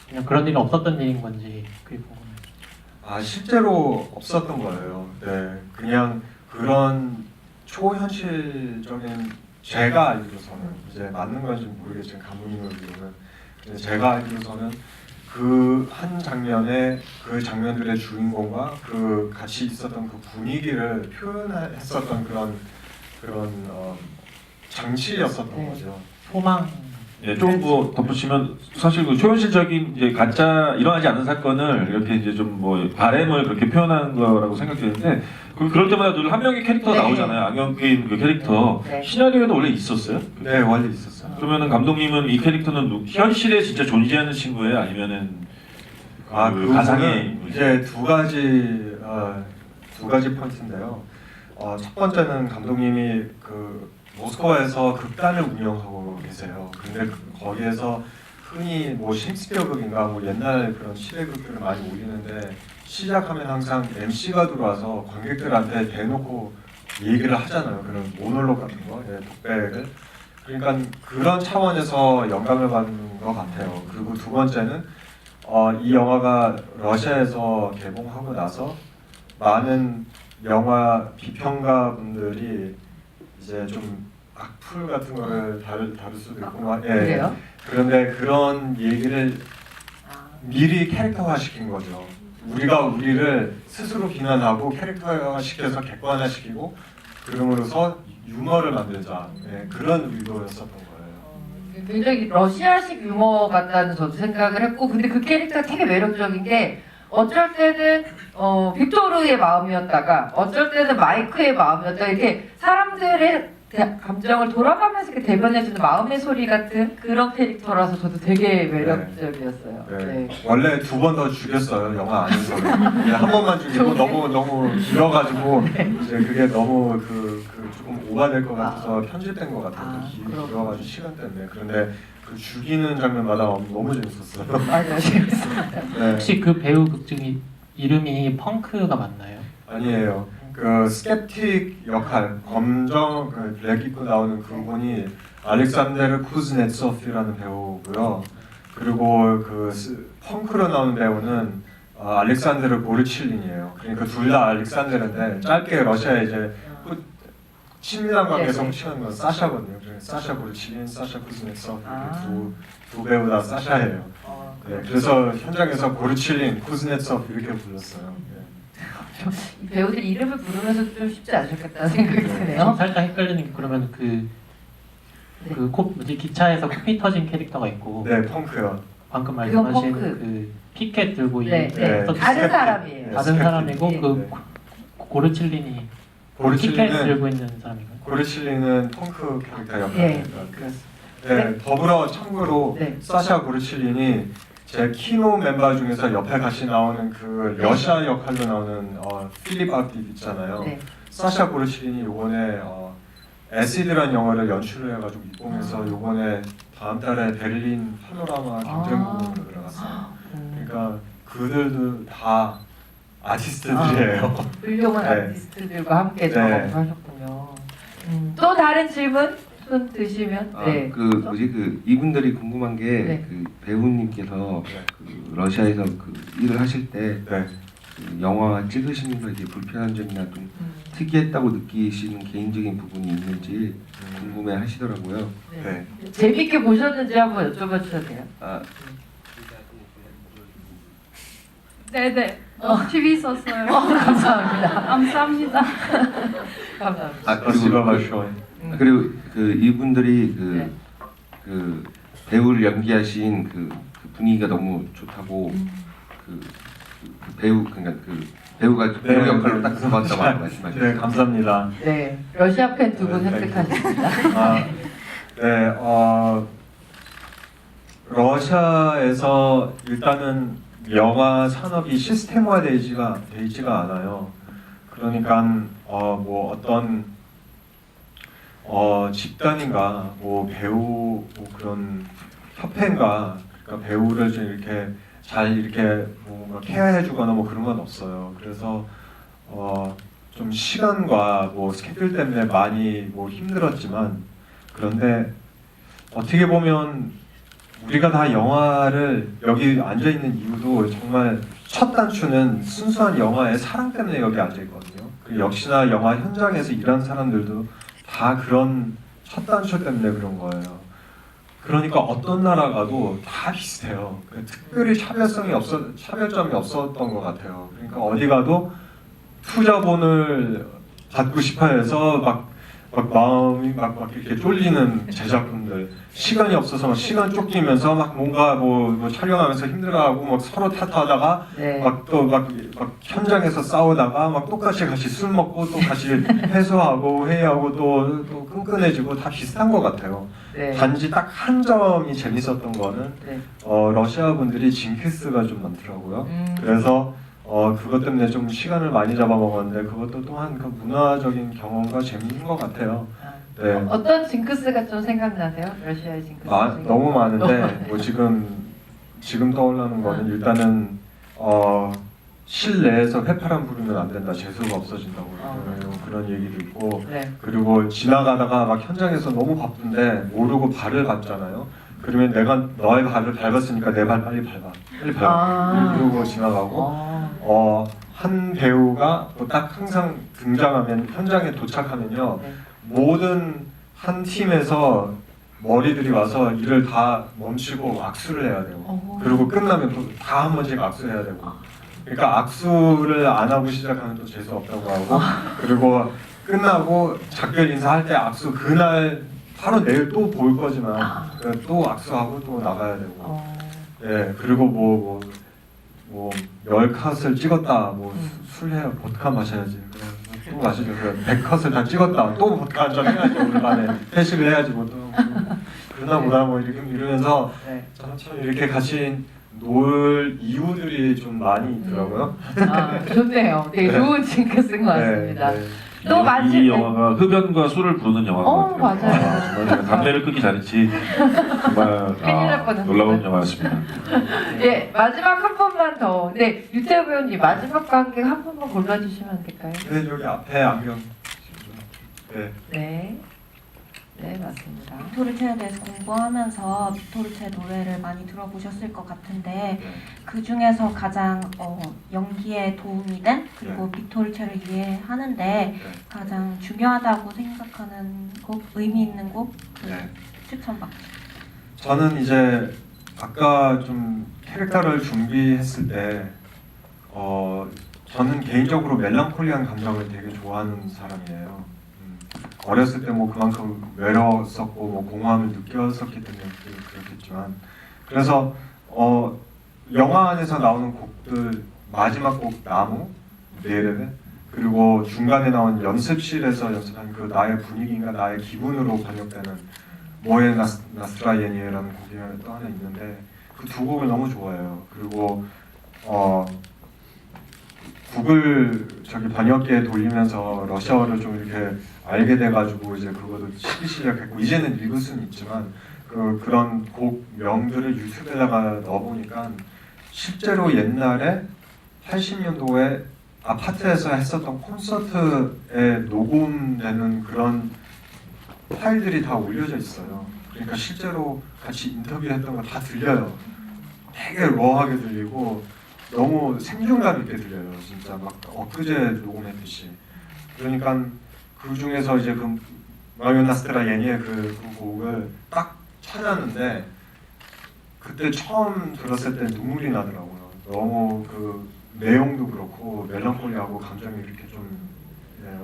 그냥 그런 일이 없었던 일인 건지 그게 궁금해요. 아 실제로 없었던 거예요. 네, 그냥 그런 초현실적인 제가 알기로서는 이제 맞는 건지 모르겠지만 감독님을 비로는 근데 제가 알기로서는 그 한 장면에 그 장면들의 주인공과 그 같이 있었던 그 분위기를 표현했었던 그런 장치였었던 네. 거죠. 소망 예, 좀뭐 덧붙이면 사실 그 초현실적인 이제 가짜 일어나지 않은 사건을 이렇게 이제 좀 뭐 바램을 그렇게 표현한 거라고 생각되는데 그럴 때마다 늘 한 명의 캐릭터가 네. 나오잖아요. 악역 게임 그 캐릭터 네. 시나리오에도 원래 있었어요? 네, 원래 있었어요. 그러면은 감독님은 이 캐릭터는 현실에 진짜 존재하는 친구예요? 아니면은 그 가상의 그거는 이제 두 가지 포인트인데요. 첫 번째는 감독님이 그 모스크바에서 극단을 운영하고 계세요. 근데 거기에서 흔히 뭐 셰익스피어극인가 뭐 옛날 그런 시대극들을 많이 올리는데 시작하면 항상 MC가 들어와서 관객들한테 대놓고 얘기를 하잖아요. 그런 모놀로그 같은 거, 예, 독백을. 그러니까 그런 차원에서 영감을 받는 것 같아요. 그리고 두 번째는 이 영화가 러시아에서 개봉하고 나서 많은 영화 비평가 분들이 이제 좀 악플 같은 거를 다룰 수도 있고 막, 예. 그래요? 그런데 그런 얘기를 미리 캐릭터화 시킨 거죠. 우리가 우리를 스스로 비난하고 캐릭터화 시켜서 객관화 시키고 그럼으로써 유머를 만들자. 예, 그런 의도였었던 거예요. 굉장히 러시아식 유머 같다는 저도 생각을 했고 근데 그 캐릭터가 되게 매력적인 게 어쩔 때는 빅토르의 마음이었다가 어쩔 때는 마이크의 마음이었다가 이렇게 사람들의 감정을 돌아가면서 이렇게 대변해주는 마음의 소리 같은 그런 캐릭터라서 저도 되게 매력적이었어요. 네. 네. 원래 두 번 더 죽였어요 영화 안에서. 한 번만 죽이고 너무 길어가지고 이제 그게 너무 그 조금 오바될 것 같아서 편집된 것 같아요. 길어가지고 시간 때문에. 그런데 그 죽이는 장면마다 너무 재밌었어요. 맞아요. 재밌어요. 네. 혹시 그 배우 극중 이름이 펑크가 맞나요? 아니에요. 그 스캡틱 역할 검정 렉 입고 나오는 그분이 알렉산데르 쿠즈네츠오프라는 배우고요. 그리고 펑크로 나오는 배우는 알렉산데르 보르칠린이에요. 그러니까 둘 다 알렉산데르인데 짧게 러시아에 이제 친밀한 관계에서 훔치는 건 사샤거든요. 그래서 사샤 보르칠린, 사샤 쿠즈네츠오프 두 배우 다 사샤예요. 네, 그래서 현장에서 보르칠린, 쿠즈네츠오프 이렇게 불렀어요. 네. 이 배우들 이름을 부르면서 좀 쉽지 않으셨겠다는 생각이 좀 드네요. 살짝 헷갈리는 게 그러면 기차에서 코피 터진 캐릭터가 있고 네, 펑크요. 방금 그건 말씀하신 펑크. 그 피켓 들고 네, 있는 네. 또 다른 사람이에요. 네, 다른 사람이고 네. 그 고르칠린이 피켓 들고 있는 사람인가요? 고르칠린은 펑크 캐릭터 네, 역할입니다. 그렇습니다. 네, 더불어 참고로 네. 사샤 고르칠린이 제 키노 멤버 중에서 옆에 같이 나오는 그 러시아 역할로 나오는 필립 아디브 있잖아요. 네. 사샤 고르칠린이 요번에 에시드라는 영화를 연출을 해가지고 입봉해서 요번에 다음 달에 베를린 파노라마 경쟁국으로 들어갔어요. 그러니까 그들도 다 아티스트들이에요. 훌륭한 네. 아티스트들과 함께 네. 작업하셨군요. 또 다른 질문 손 드시면 네. 그 이분들이 궁금한 게 네. 그 배우님께서 그 러시아에서 그 일을 하실 때 네. 그 영화 찍으시는 거에 대해 불편한 점이나 좀 특이했다고 느끼시는 개인적인 부분이 있는지 궁금해 하시더라고요. 네. 재밌게 보셨는지 한번 여쭤봐 주셔도 돼요. 네네. TV 있었어요. 감사합니다. 감사합니다. 감사합니다. 스파시바 большое. 그리고 그 이분들이 네. 그 배우를 연기하신 그 분위기가 너무 좋다고 그 배우 그러니까 그 배우가 배우 역할로 딱 들어갔다고 말씀하셨어요. 네, 감사합니다. 네, 러시아 팬 두 분 네, 획득하셨습니다. 네, 러시아에서 일단은 영화 산업이 시스템화되지가 않아요. 그러니까 뭐 어떤 집단인가 뭐 배우 뭐 그런 협회인가 그러니까 배우를 좀 이렇게 잘 이렇게 뭔가 케어해주거나 뭐 그런 건 없어요. 그래서 좀 시간과 뭐 스케줄 때문에 많이 뭐 힘들었지만 그런데 어떻게 보면 우리가 다 영화를 여기 앉아 있는 이유도 정말 첫 단추는 순수한 영화의 사랑 때문에 여기 앉아 있거든요. 그리고 역시나 영화 현장에서 일하는 사람들도 다 그런 첫 단추 때문에 그런 거예요. 그러니까 어떤 나라 가도 다 비슷해요. 특별히 차별점이 없었던 것 같아요. 그러니까 어디 가도 투자본을 받고 싶어해서 막 마음이 막 이렇게 쫄리는 제작분들, 시간이 없어서 막 시간 쫓기면서 막 뭔가 뭐 촬영하면서 힘들어하고 막 서로 탓하다가 네. 막 현장에서 싸우다가 막 똑같이 같이 술 먹고 또 같이 해소하고 회의하고 또 끈끈해지고 다 비슷한 것 같아요. 네. 단지 딱 한 점이 재밌었던 거는 네. 러시아 분들이 징크스가 좀 많더라고요. 그래서 그것 때문에 좀 시간을 많이 잡아먹었는데 그것도 또한 그 문화적인 경험과 재미인 것 같아요. 네. 어떤 징크스가 좀 생각나세요? 러시아의 징크스. 너무 많은데 뭐 지금 떠올라는 거는 일단은 실내에서 휘파람 부르면 안 된다, 재수가 없어진다고 그런 얘기도 있고 네. 그리고 지나가다가 막 현장에서 너무 바쁜데 모르고 발을 밟잖아요. 그러면 내가 너의 발을 밟았으니까 내 발 빨리 밟아. 이러고 지나가고 한 배우가 딱 항상 등장하면 현장에 도착하면요 네. 모든 한 팀에서 머리들이 와서 일을 다 멈추고 악수를 해야 되고 그리고 끝나면 또 다 한 번씩 악수해야 되고 그러니까 악수를 안 하고 시작하면 또 재수 없다고 하고 그리고 끝나고 작별 인사할 때 악수 그날 바로 내일 또 볼 거지만 또 악수하고 또 나가야 되고 예 그리고 뭐 10컷을 찍었다 뭐 술 해야 보드카 마셔야지 또 마시죠. 100컷을 다 찍었다 또 보드카 한잔 해야지 오늘 밤에 회식을 해야지 뭐 또 그러나 보다 뭐 이러면서 네. 참 이렇게 같이 놀 이유들이 좀 많이 있더라고요. 좋네요. 되게 좋은 징크스인 것 같습니다. 네. 또 마지막에 이 영화가 흡연과 술을 부르는 영화인 것 같아요. 맞아요. 정말 담배를 끊기 잘했지. 정말 큰일 날 뻔했어요. 놀라운 영화였습니다. 네, 마지막 한 번만 더. 네, 유태호 배우님 마지막 관객 한 번만 골라주시면 안 될까요? 네 여기 앞에 안경. 네. 네. 네, 맞습니다. 빅토르체에 대해서 공부하면서 빅토르체 노래를 많이 들어보셨을 것 같은데 그 중에서 가장 연기에 도움이 된 그리고 빅토르체를 이해하는데 가장 중요하다고 생각하는 곡, 의미 있는 곡 네. 추천받고 저는 이제 아까 좀 캐릭터를 준비했을 때 저는 개인적으로 멜랑콜리한 감정을 되게 좋아하는 사람이에요. 어렸을 때 뭐 그만큼 외로웠었고 뭐 공허함을 느꼈었기 때문에 그렇겠지만 그래서 영화 안에서 나오는 곡들 마지막 곡 나무 네레베 그리고 중간에 나온 연습실에서 연습한 그 나의 분위기인가 나의 기분으로 번역되는 모에 나스트라예니에라는 곡이 또 하나 있는데 그 두 곡을 너무 좋아해요. 그리고 구글 번역기에 돌리면서 러시아어를 좀 이렇게 알게 돼가지고 이제 그것도 치기 시작했고 이제는 읽을 수는 있지만 그런 곡명들을 유튜브에다가 넣어보니까 실제로 옛날에 80년도에 아파트에서 했었던 콘서트에 녹음되는 그런 파일들이 다 올려져 있어요. 그러니까 실제로 같이 인터뷰했던 거 다 들려요. 되게 러하게 들리고 너무 생존감 있게 들려요. 진짜 막 엊그제 녹음했듯이. 그러니까 그 중에서 이제 그 마요나스트라 예니의 그 곡을 딱 찾았는데 그때 처음 들었을 때 눈물이 나더라고요. 너무 그 내용도 그렇고 멜랑콜리하고 감정이 이렇게 좀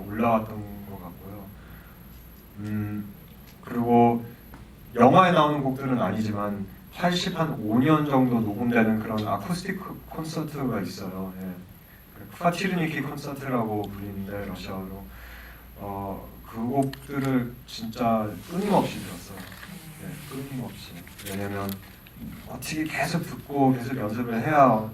올라왔던 것 같고요. 그리고 영화에 나오는 곡들은 아니지만 85년 정도 녹음되는 그런 아쿠스틱 콘서트가 있어요. 파티르니키 콘서트라고 불리는데 러시아어로 그 곡들을 진짜 끊임없이 들었어요. 끊임없이. 왜냐면 어떻게 계속 듣고 계속 연습을 해야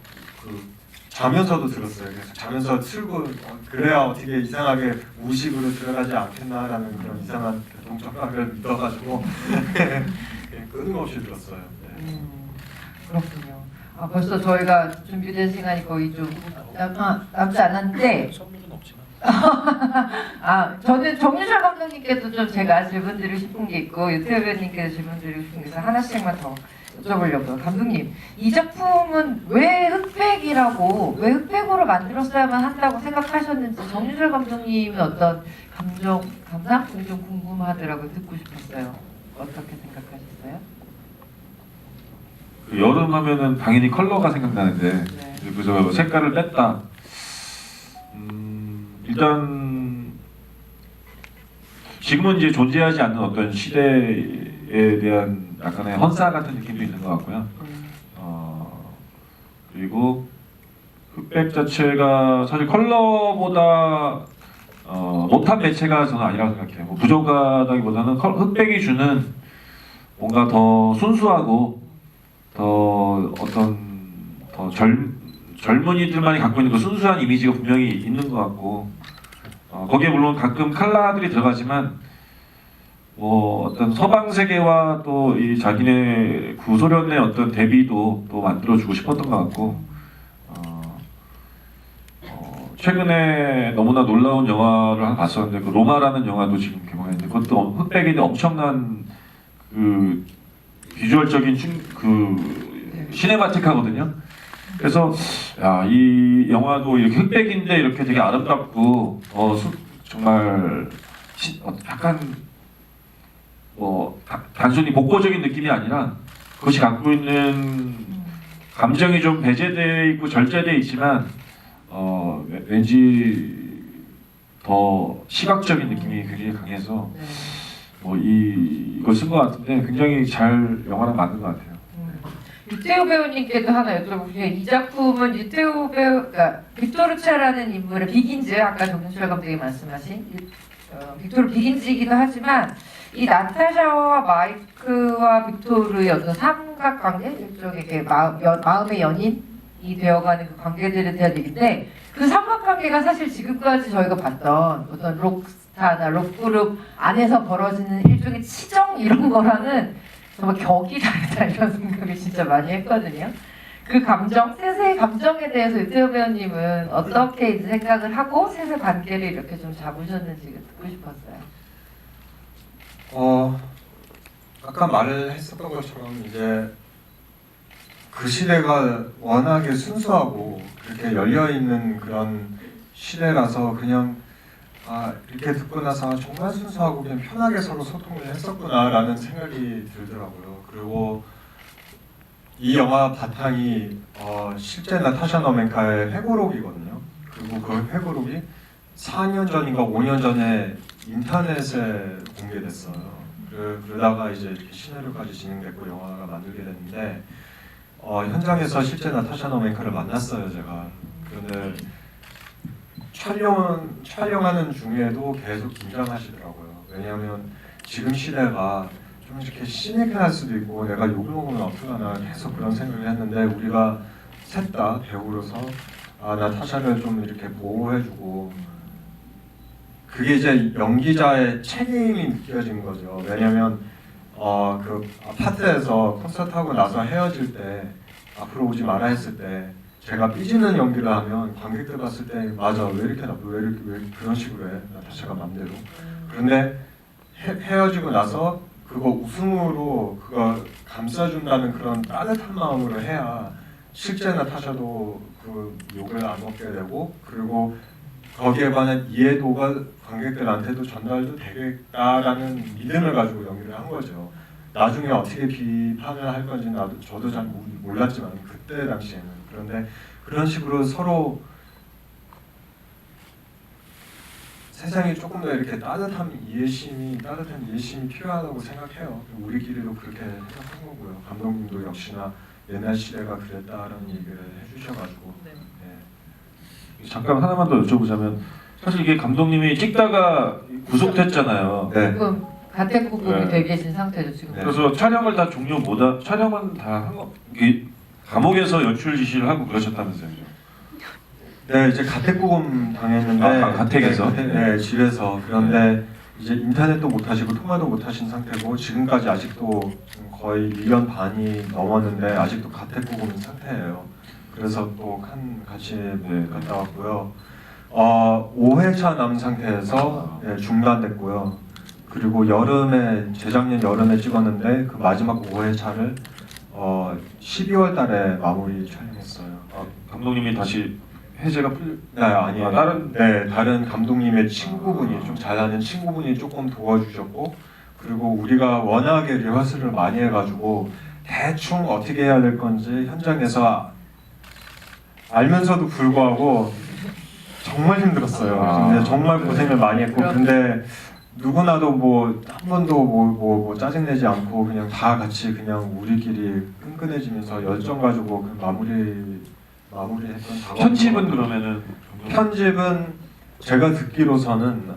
자면서도 들었어요. 그래서 자면서 틀고 그래야 어떻게 이상하게 무의식으로 들어가지 않겠나라는 그런 이상한 동작을 믿어가지고 끊임없이 들었어요. 네. 그렇군요. 벌써 저희가 준비된 시간이 거의 좀 남지 않았는데 선물은 없지만. 저는 정유철 감독님께도 좀 제가 질문 드리고 싶은 게 있고 유태우 배우님께도 질문 드리고 싶은 게 있어서 하나씩만 더 여쭤보려고요. 감독님, 이 작품은 왜 흑백으로 만들었어야만 한다고 생각하셨는지 정유철 감독님은 어떤 감상이 좀 궁금하더라고요. 듣고 싶었어요. 어떻게 생각하셨어요? 그 여름 하면은 당연히 컬러가 생각나는데 네. 그래서 색깔을 뺐다. 일단 지금은 이제 존재하지 않는 어떤 시대에 대한 약간의 헌사 같은 느낌도 있는 것 같고요. 그리고 흑백 자체가 사실 컬러보다 못한 매체가 저는 아니라고 생각해요. 뭐 부족하다기보다는 흑백이 주는 뭔가 더 순수하고 더 젊은이들만이 갖고 있는 그 순수한 이미지가 분명히 있는 것 같고 거기에 물론 가끔 컬러들이 들어가지만 뭐 어떤 서방 세계와 또 이 자기네 구소련의 어떤 대비도 또 만들어주고 싶었던 것 같고 최근에 너무나 놀라운 영화를 하나 봤었는데 그 로마라는 영화도 지금 개봉했는데 그것도 흑백인데 엄청난 그 비주얼적인 그 시네마틱하거든요. 그래서 야, 이 영화도 이렇게 흑백인데 이렇게 되게 아름답고 정말 약간 뭐 단순히 복고적인 느낌이 아니라 그것이 갖고 있는 감정이 좀 배제되어 있고 절제되어 있지만 왠지 더 시각적인 느낌이 굉장히 강해서 이걸 쓴 것 같은데 굉장히 잘 영화랑 맞는 것 같아요. 유태우 배우님께도 하나 여쭤볼게요. 이 작품은 유태우 배우, 그러니까 빅토르 차라는 인물의 비긴즈, 아까 정윤철 감독이 말씀하신 빅토르 비긴즈이기도 하지만 이 나타샤와 마이크와 빅토르의 어떤 삼각관계, 일종의 이렇게 마음의 연인이 되어가는 그 관계들에 대한 얘기인데 그 삼각관계가 사실 지금까지 저희가 봤던 어떤 록스타나 록그룹 안에서 벌어지는 일종의 치정 이런 거랑은 정말 격이 다르다 이런 생각을 진짜 많이 했거든요. 그 감정, 셋의 감정에 대해서 유태우 배우님은 어떻게 이제 생각을 하고 셋의 관계를 이렇게 좀 잡으셨는지 듣고 싶었어요. 아까 말을 했었던 것처럼 이제 그 시대가 워낙에 순수하고 그렇게 열려 있는 그런 시대라서 그냥 이렇게 듣고 나서 정말 순수하고 그냥 편하게 서로 소통을 했었구나라는 생각이 들더라고요. 그리고 이 영화 바탕이 실제 나타샤 노멘카의 회고록이거든요. 그리고 그 회고록이 4년 전인가 5년 전에 인터넷에 공개됐어요. 그러다가 이제 이렇게 시나리오까지 진행됐고 영화가 만들게 됐는데 현장에서 실제 나타샤 노멘카를 만났어요, 제가. 그런데 촬영하는 중에도 계속 긴장하시더라고요. 왜냐하면 지금 시대가 좀 이렇게 시니컬할 수도 있고 내가 욕을 먹으면 어떡하나 계속 그런 생각을 했는데 우리가 셋 다 배우로서 나타샤를 좀 이렇게 보호해주고 그게 이제 연기자의 책임이 느껴진 거죠. 왜냐하면 그 아파트에서 콘서트하고 나서 헤어질 때 앞으로 오지 마라 했을 때 제가 삐지는 연기를 하면 관객들 봤을 때 맞아 왜 이렇게 왜 그런 식으로 해 나타샤가 맘대로. 그런데 헤어지고 나서 그거 웃음으로 그거 감싸준다는 그런 따뜻한 마음으로 해야 실제 나타샤도 그 욕을 안 먹게 되고 그리고 거기에 관한 이해도가 관객들한테도 전달도 되겠다라는 믿음을 가지고 연기를 한 거죠. 나중에 어떻게 비판을 할 건지 저도 잘 몰랐지만 그때 당시에는 그런데 그런 식으로 서로 세상이 조금 더 이렇게 따뜻한 이해심이 필요하다고 생각해요. 우리끼리도 그렇게 생각한 거고요. 감독님도 역시나 옛날 시대가 그랬다라는 얘기를 해주셔가지고. 네. 잠깐 하나만 더 여쭤보자면 사실 이게 감독님이 찍다가 구속됐잖아요. 네. 가택부금이 네. 돼 계신 상태죠 지금. 그래서 촬영을 다 종료 못하 촬영은 다 한 거. 감옥에서 연출 지시를 하고 그러셨다면서요? 네, 이제 가택구금 당했는데 가택에서? 네, 집에서. 그런데 이제 인터넷도 못 하시고 통화도 못 하신 상태고 지금까지 아직도 거의 1년 반이 넘었는데 아직도 가택구금인 상태예요. 그래서 또 같이 갔다 왔고요. 5회차 남은 상태에서 중단됐고요. 그리고 재작년 여름에 찍었는데 그 마지막 5회차를 12월 달에 마무리 촬영했어요. 감독님이 다시 해제가 풀. 네, 아니에요. 다른 다른 감독님의 친구분이 좀 잘하는 친구분이 조금 도와주셨고, 그리고 우리가 워낙에 리허설을 많이 해가지고 대충 어떻게 해야 될 건지 현장에서 알면서도 불구하고 정말 힘들었어요. 근데 정말 고생을 많이 했고, 근데 누구나도 한 번도 뭐 짜증내지 않고 그냥 다 같이 그냥 우리끼리 끈끈해지면서 열정 가지고 그 마무리했던 작업. 편집은 그러면은 편집은 제가 듣기로서는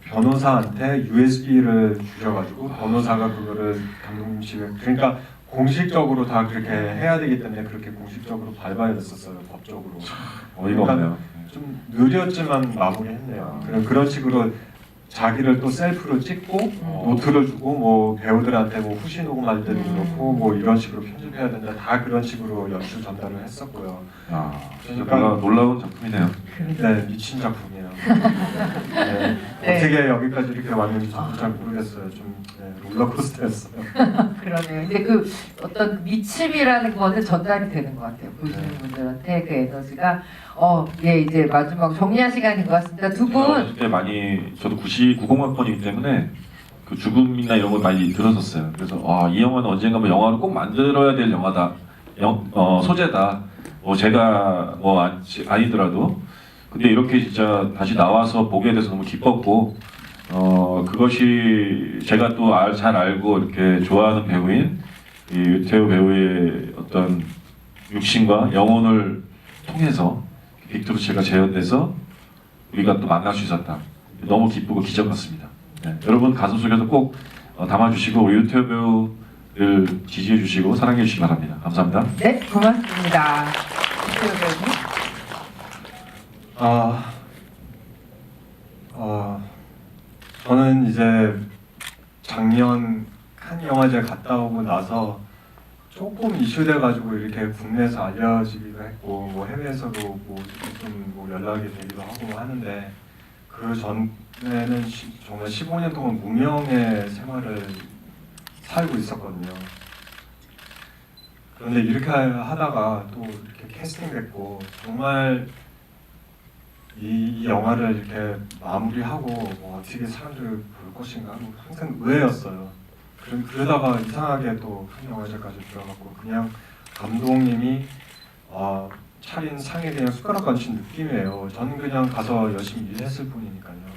변호사한테 USB를 주셔가지고 변호사가 그거를 감독님실에, 그러니까 공식적으로 다 그렇게 해야 되기 때문에 그렇게 공식적으로 밟아야 됐었어요, 법적으로. 어이가 없네요. 좀 느렸지만 마무리했네요. 그런 식으로 자기를 또 셀프로 찍고 노트를 주고 뭐 배우들한테 뭐 후시 녹음할 때도 그렇고 뭐 이런 식으로 편집해야 된다, 다 그런 식으로 연출 전달을 했었고요. 진짜 놀라운 작품이네요. 네, 미친 작품이에요. 네, 네. 어떻게 여기까지 이렇게 왔는지 저도 잘 모르겠어요. 좀 롤러코스터였어요. 그러네요. 근데 그 어떤 미침이라는 거는 전달이 되는 것 같아요. 보시는 분들한테 그 에너지가. 이제 마지막 정리할 시간인 것 같습니다. 두 분. 어릴 때 많이 저도 90학번이기 때문에 그 죽음이나 이런 걸 많이 들었었어요. 그래서 이 영화는 언젠가 뭐 영화로 꼭 만들어야 될 영화다, 소재다. 뭐 제가 뭐 아니더라도 근데 이렇게 진짜 다시 나와서 보게 돼서 너무 기뻤고 그것이 제가 또 잘 알고 이렇게 좋아하는 배우인 이 유태우 배우의 어떤 육신과 영혼을 통해서 빅토르체가 재현돼서 우리가 또 만날 수 있었다. 너무 기쁘고 기적 같습니다. 네. 여러분 가슴속에서 꼭 담아주시고 우리 유태우 배우를 지지해주시고 사랑해주시기 바랍니다. 감사합니다. 네, 고맙습니다. 유태우 배우님. 저는 이제 작년 칸 영화제 갔다 오고 나서 조금 이슈돼가지고 이렇게 국내에서 알려지기도 했고 뭐 해외에서도 좀 연락이 되기도 하고 하는데, 그 전에는 정말 15년 동안 무명의 생활을 살고 있었거든요. 그런데 이렇게 하다가 또 이렇게 캐스팅됐고 정말 이 영화를 이렇게 마무리하고 뭐 어떻게 사람들이 볼 것인가 항상 의외였어요. 그러다가 이상하게 또 한 영화제까지 들어갔고 그냥 감독님이 차린 상에 그냥 숟가락 얹힌 느낌이에요. 저는 그냥 가서 열심히 일했을 뿐이니까요.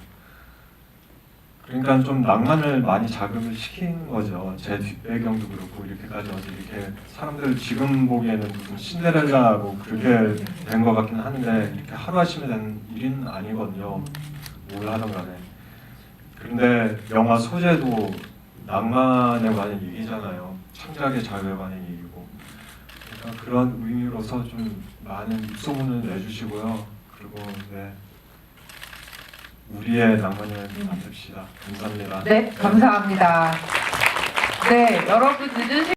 그러니까 좀 낭만을 많이 자극을 시키는 거죠. 제 뒷배경도 그렇고 이렇게까지 와서 이렇게 사람들 지금 보기에는 무슨 신데렐라 뭐 그렇게 된 것 같긴 한데 이렇게 하루아침에 된 일은 아니거든요. 뭘 하든 간에. 그런데 영화 소재도 낭만에 관한 얘기잖아요. 창작의 자유에 관한 얘기고. 그러니까 그런 의미로서 좀 많은 입소문을 내주시고요. 그리고 우리의 낭만을 만듭시다. 감사합니다. 네, 감사합니다. 네, 여러분 늦은 시간